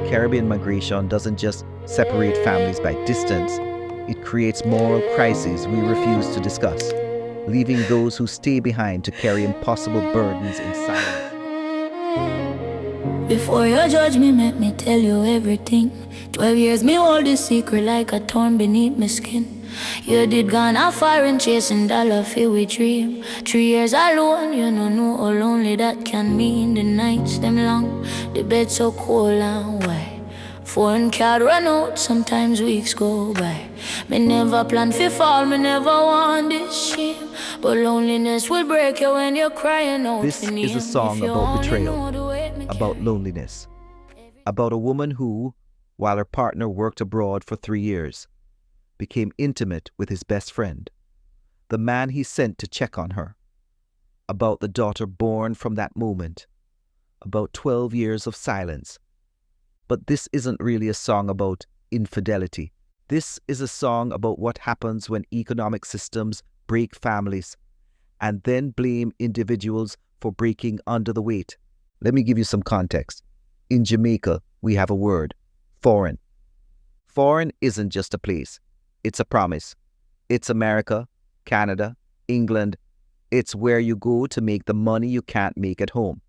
Caribbean migration doesn't just separate families by distance, it creates moral crises we refuse to discuss, leaving those who stay behind to carry impossible burdens in silence. Before you judge me, make me tell you everything. 12 years me hold this secret like a thorn beneath my skin. You did gone a foreign chasing dollar feel we dream. 3 years alone, you don't know how lonely that can mean. The nights them long, the bed so cold and white. Phone card run out, sometimes weeks go by. Me never plan for fall, me never want this shame. But loneliness will break you when you're crying out. This is a song about betrayal, about loneliness, about a woman who, while her partner worked abroad for 3 years, became intimate with his best friend, the man he sent to check on her, about the daughter born from that moment, about 12 years of silence. But this isn't really a song about infidelity. This is a song about what happens when economic systems break families and then blame individuals for breaking under the weight. Let me give you some context. In Jamaica, we have a word, foreign. Foreign isn't just a place. It's a promise. It's America, Canada, England. It's where you go to make the money you can't make at home,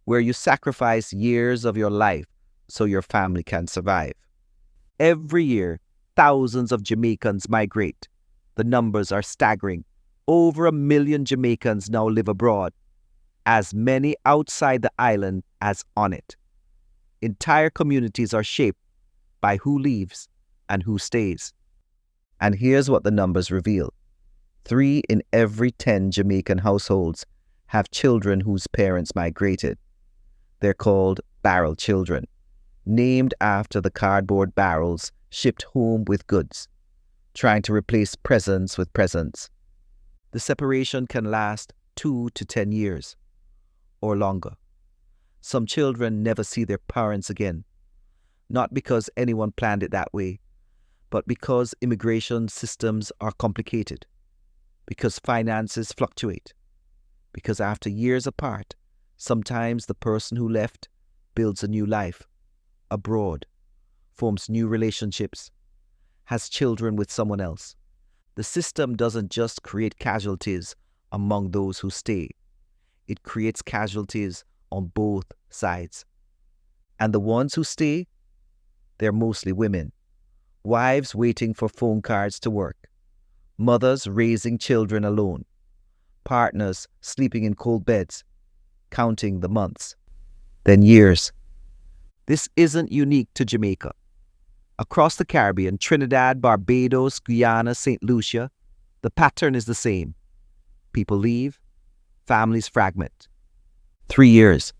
where you sacrifice years of your life so your family can survive. Every year, thousands of Jamaicans migrate. The numbers are staggering. Over 1 million Jamaicans now live abroad, as many outside the island as on it. Entire communities are shaped by who leaves and who stays. And here's what the numbers reveal. 3 in every 10 Jamaican households have children whose parents migrated. They're called barrel children, named after the cardboard barrels shipped home with goods, trying to replace presents with presents. The separation can last 2 to 10 years or longer. Some children never see their parents again, not because anyone planned it that way, but because immigration systems are complicated, because finances fluctuate, because after years apart, sometimes the person who left builds a new life abroad, forms new relationships, has children with someone else. The system doesn't just create casualties among those who stay. It creates casualties on both sides. And the ones who stay, they're mostly women. Wives waiting for phone cards to work. Mothers raising children alone. Partners sleeping in cold beds, counting the months, then years. This isn't unique to Jamaica. Across the Caribbean, Trinidad, Barbados, Guyana, St. Lucia, the pattern is the same. People leave, families fragment. 3 years.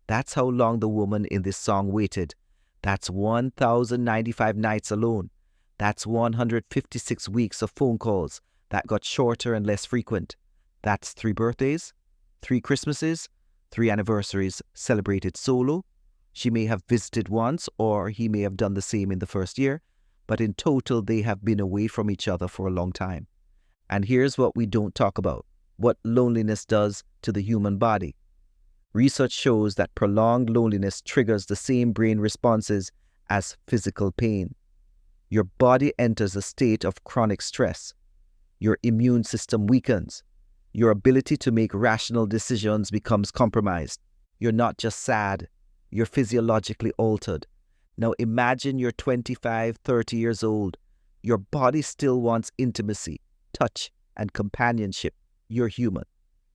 That's how long the woman in this song waited. That's 1,095 nights alone. That's 156 weeks of phone calls that got shorter and less frequent. That's 3 birthdays, 3 Christmases, 3 anniversaries celebrated solo. She may have visited once, or he may have done the same in the first year, but in total they have been away from each other for a long time. And here's what we don't talk about, what loneliness does to the human body. Research shows that prolonged loneliness triggers the same brain responses as physical pain. Your body enters a state of chronic stress. Your immune system weakens. Your ability to make rational decisions becomes compromised. You're not just sad, you're physiologically altered. Now imagine you're 25, 30 years old. Your body still wants intimacy, touch, and companionship. You're human.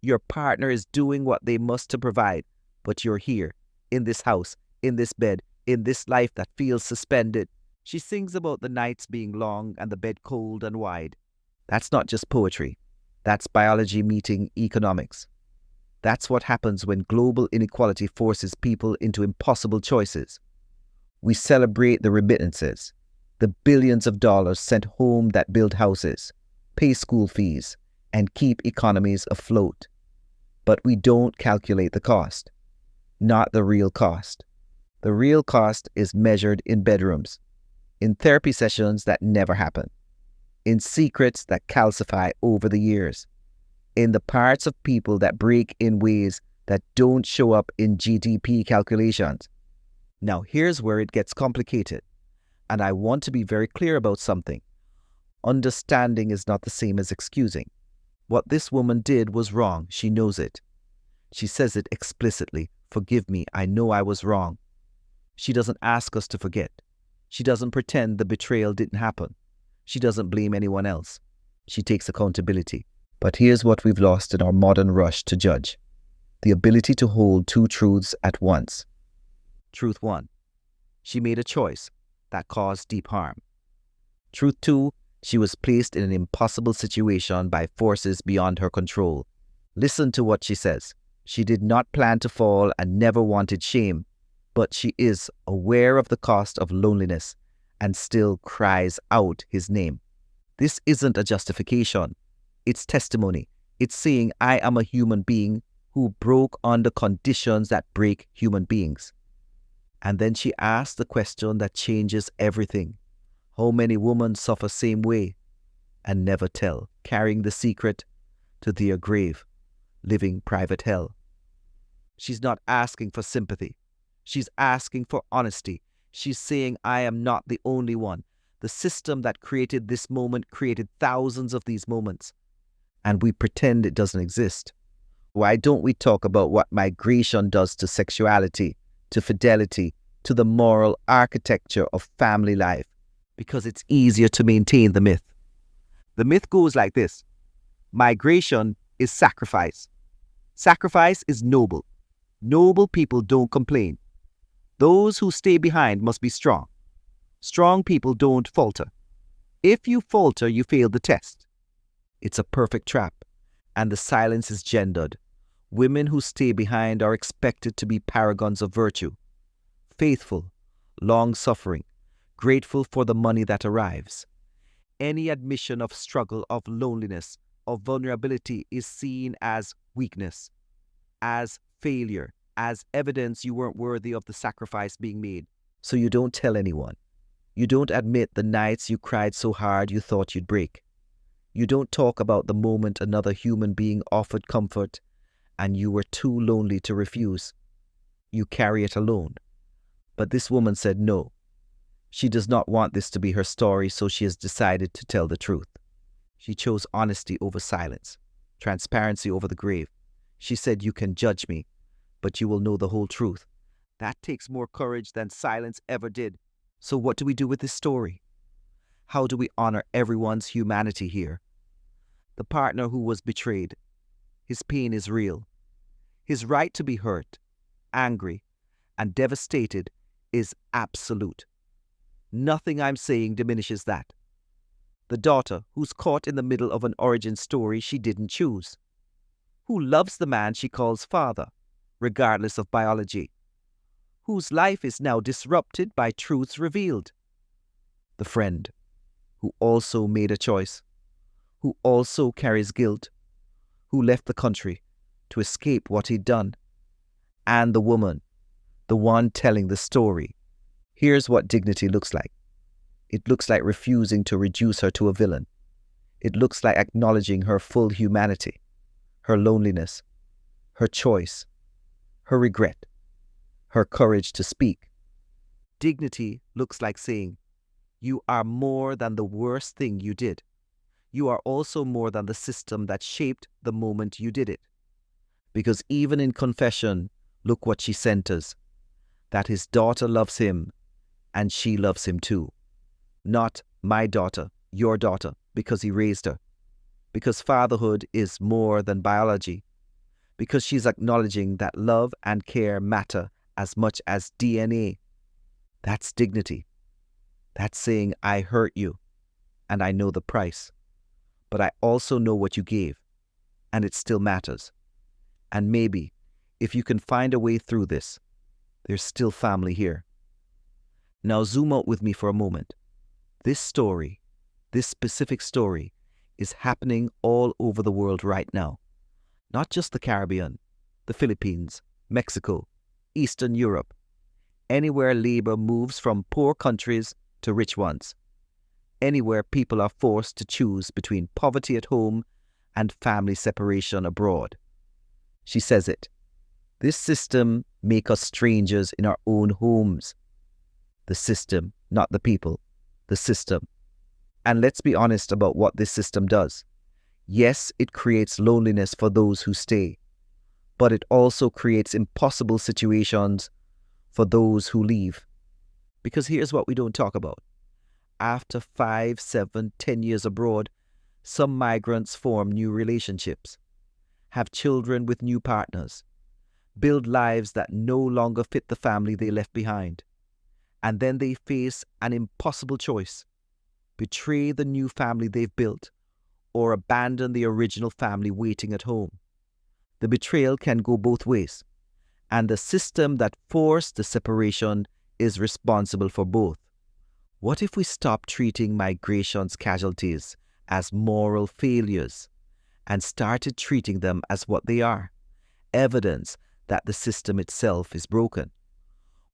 Your partner is doing what they must to provide, but you're here, in this house, in this bed, in this life that feels suspended. She sings about the nights being long and the bed cold and wide. That's not just poetry. That's biology meeting economics. That's what happens when global inequality forces people into impossible choices. We celebrate the remittances, the billions of dollars sent home that build houses, pay school fees, and keep economies afloat. But we don't calculate the cost, not the real cost. The real cost is measured in bedrooms, in therapy sessions that never happen, in secrets that calcify over the years, in the parts of people that break in ways that don't show up in GDP calculations. Now, here's where it gets complicated, and I want to be very clear about something. Understanding is not the same as excusing. What this woman did was wrong. She knows it. She says it explicitly. Forgive me, I know I was wrong. She doesn't ask us to forget. She doesn't pretend the betrayal didn't happen. She doesn't blame anyone else. She takes accountability. But here's what we've lost in our modern rush to judge: the ability to hold two truths at once. Truth 1. She made a choice that caused deep harm. Truth 2. She was placed in an impossible situation by forces beyond her control. Listen to what she says. She did not plan to fall and never wanted shame, but she is aware of the cost of loneliness and still cries out his name. This isn't a justification. It's testimony. It's saying, I am a human being who broke under conditions that break human beings. And then she asked the question that changes everything. How many women suffer same way and never tell, carrying the secret to their grave, living private hell? She's not asking for sympathy. She's asking for honesty. She's saying, I am not the only one. The system that created this moment created thousands of these moments, and we pretend it doesn't exist. Why don't we talk about what migration does to sexuality, to fidelity, to the moral architecture of family life? Because it's easier to maintain the myth. The myth goes like this: migration is sacrifice. Sacrifice is noble. Noble people don't complain. Those who stay behind must be strong. Strong people don't falter. If you falter, you fail the test. It's a perfect trap, and the silence is gendered. Women who stay behind are expected to be paragons of virtue, faithful, long-suffering, grateful for the money that arrives. Any admission of struggle, of loneliness, of vulnerability is seen as weakness, as failure, as evidence you weren't worthy of the sacrifice being made. So you don't tell anyone. You don't admit the nights you cried so hard you thought you'd break. You don't talk about the moment another human being offered comfort and you were too lonely to refuse. You carry it alone. But this woman said no. She does not want this to be her story, so she has decided to tell the truth. She chose honesty over silence, transparency over the grave. She said, you can judge me, but you will know the whole truth. That takes more courage than silence ever did. So what do we do with this story? How do we honor everyone's humanity here? The partner who was betrayed, his pain is real. His right to be hurt, angry, and devastated is absolute. Nothing I'm saying diminishes that. The daughter who's caught in the middle of an origin story she didn't choose, who loves the man she calls father, regardless of biology, whose life is now disrupted by truths revealed. The friend who also made a choice, who also carries guilt, who left the country to escape what he'd done. And the woman, the one telling the story. Here's what dignity looks like. It looks like refusing to reduce her to a villain. It looks like acknowledging her full humanity, her loneliness, her choice, her regret, her courage to speak. Dignity looks like saying, you are more than the worst thing you did. You are also more than the system that shaped the moment you did it. Because even in confession, look what she centers: that his daughter loves him and she loves him too. Not my daughter, your daughter, because he raised her. Because fatherhood is more than biology. Because she's acknowledging that love and care matter as much as DNA. That's dignity. That's saying, I hurt you and I know the price, but I also know what you gave, and it still matters. And maybe, if you can find a way through this, there's still family here. Now zoom out with me for a moment. This story, this specific story, is happening all over the world right now. Not just the Caribbean, the Philippines, Mexico, Eastern Europe, anywhere labor moves from poor countries to rich ones. Anywhere people are forced to choose between poverty at home and family separation abroad. She says it. This system make us strangers in our own homes. The system, not the people. The system. And let's be honest about what this system does. Yes, it creates loneliness for those who stay, but it also creates impossible situations for those who leave. Because here's what we don't talk about. After 5, 7, 10 years abroad, some migrants form new relationships, have children with new partners, build lives that no longer fit the family they left behind. And then they face an impossible choice: betray the new family they've built or abandon the original family waiting at home. The betrayal can go both ways, and the system that forced the separation is responsible for both. What if we stop treating migration's casualties as moral failures and started treating them as what they are, evidence that the system itself is broken?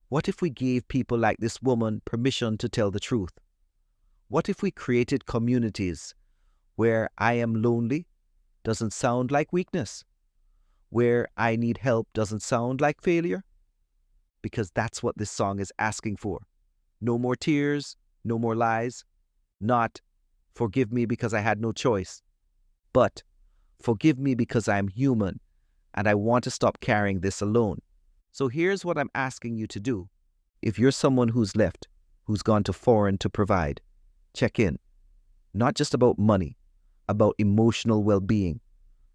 What if we gave people like this woman permission to tell the truth? What if we created communities where I am lonely doesn't sound like weakness, where I need help doesn't sound like failure? Because that's what this song is asking for. No more tears, no more lies, not forgive me because I had no choice, but forgive me because I'm human and I want to stop carrying this alone. So here's what I'm asking you to do. If you're someone who's left, who's gone to foreign to provide, check in. Not just about money, about emotional well-being,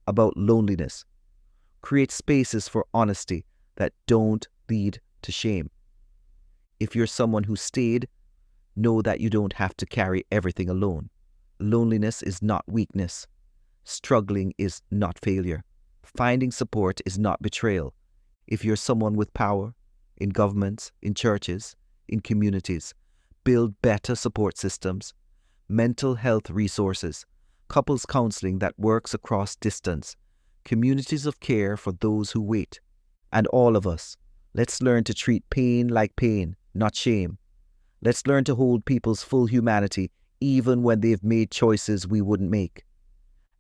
about loneliness. Create spaces for honesty that don't lead to shame. If you're someone who stayed, know that you don't have to carry everything alone. Loneliness is not weakness. Struggling is not failure. Finding support is not betrayal. If you're someone with power, in governments, in churches, in communities, build better support systems, mental health resources, couples counseling that works across distance, communities of care for those who wait. And all of us, let's learn to treat pain like pain, not shame. Let's learn to hold people's full humanity even when they've made choices we wouldn't make.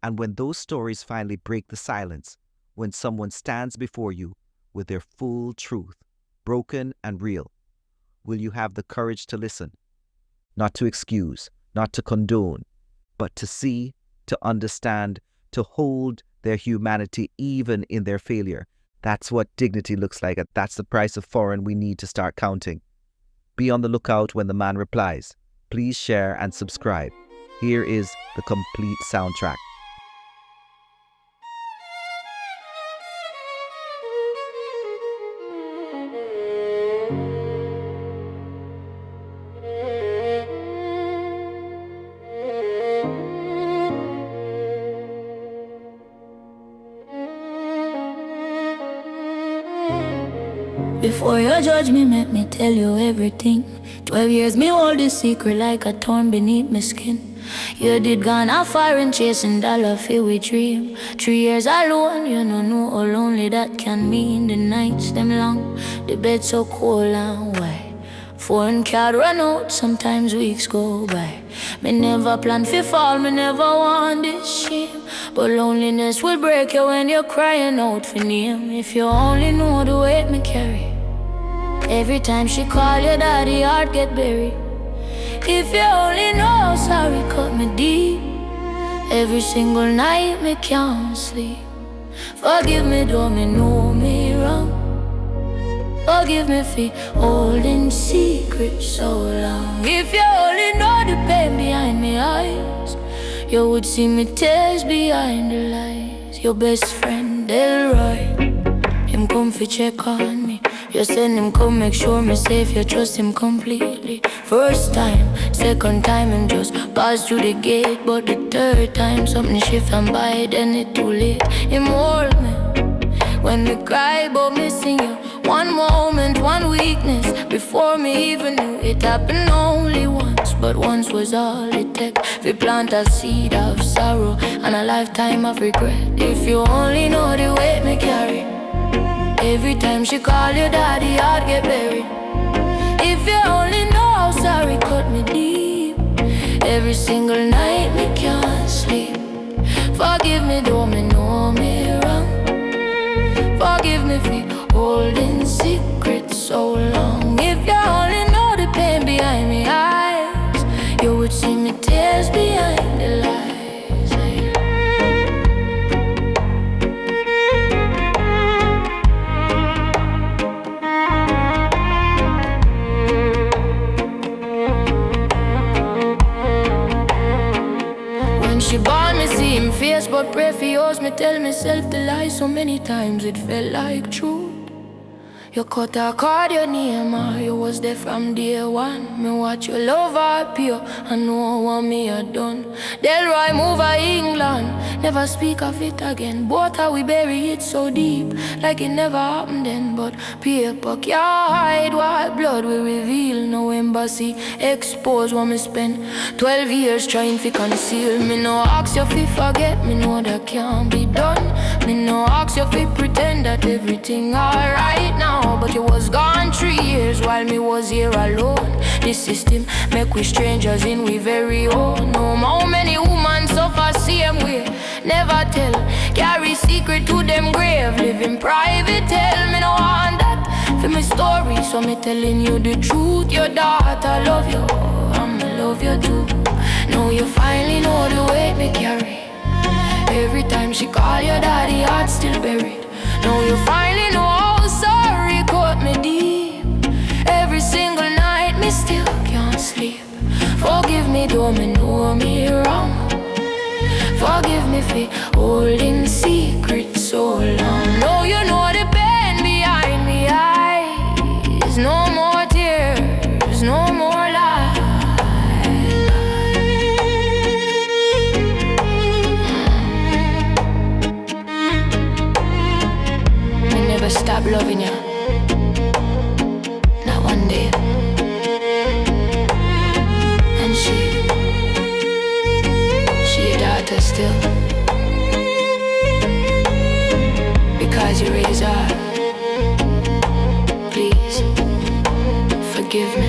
And when those stories finally break the silence, when someone stands before you with their full truth, broken and real, will you have the courage to listen? Not to excuse, not to condone, but to see, to understand, to hold their humanity even in their failure. That's what dignity looks like, and that's the price of foreign we need to start counting. Be on the lookout when the man replies. Please share and subscribe. Here is the complete soundtrack. Before you judge me, make me tell you everything. 12 years me hold this secret like a thorn beneath my skin. You did gone a foreign chasing dollar filled with dream. 3 years alone, you don't know how lonely that can mean. The nights them long, the bed so cold and why. Phone card run out, sometimes weeks go by. Me never plan for fall, me never want this shame. But loneliness will break you when you're crying out for name. If you only know the weight me carry. Every time she call your daddy, heart get buried. If you only know how sorry cut me deep. Every single night me can't sleep. Forgive me though me know me wrong. Forgive me for holding secrets so long. If you only know the pain behind my eyes, you would see me tears behind the lies. Your best friend Delroy, him come fi check on me. You send him come make sure me safe. You trust him completely. First time, second time him just pass through the gate. But the third time something shift and by then it too late. Him hold me when me cry but missing you. One moment, one weakness. Before me even knew it happened only once. But once was all it took. We plant a seed of sorrow and a lifetime of regret. If you only know the weight me carry. Every time she call your daddy, I'd get buried. If you only know how sorry cut me deep. Every single night me can't sleep. Forgive me though me know me wrong. Forgive me for holding secrets so long. If you only know the pain behind my eyes, you would see me tears behind the lies. She bought me see him face, but pray for yours. Me tell myself the lie so many times it felt like truth. You cut a card, your name, you was there from day one. Me watch your love appear, I know what me had done. Delroy move to England, never speak of it again. Both how we bury it so deep, like it never happened then. But paper can't hide what blood will reveal. No embassy expose what me spend 12 years trying to conceal. Me no ask you fi forget, me know that can't be done. Me no ask you fi pretend that everything alright now. But you was gone 3 years while me was here alone. This system make we strangers in we very own. No how many women suffer same way, never tell. Carry secret to them grave, live in private. Tell me no want that for my story, so me telling you the truth. Your daughter love you, I'ma love you too. Now you finally know the weight me carry. Every time she call your daddy, heart still buried. Now you finally know how sorry caught me deep. Every single night me still can't sleep. Forgive me though me know me wrong. Forgive me for holding secrets so long. Now you know the pain behind me eyes. No more tears, no more lies. I never stop loving you, not one day. And she your daughter still, because you raised her. Please forgive me.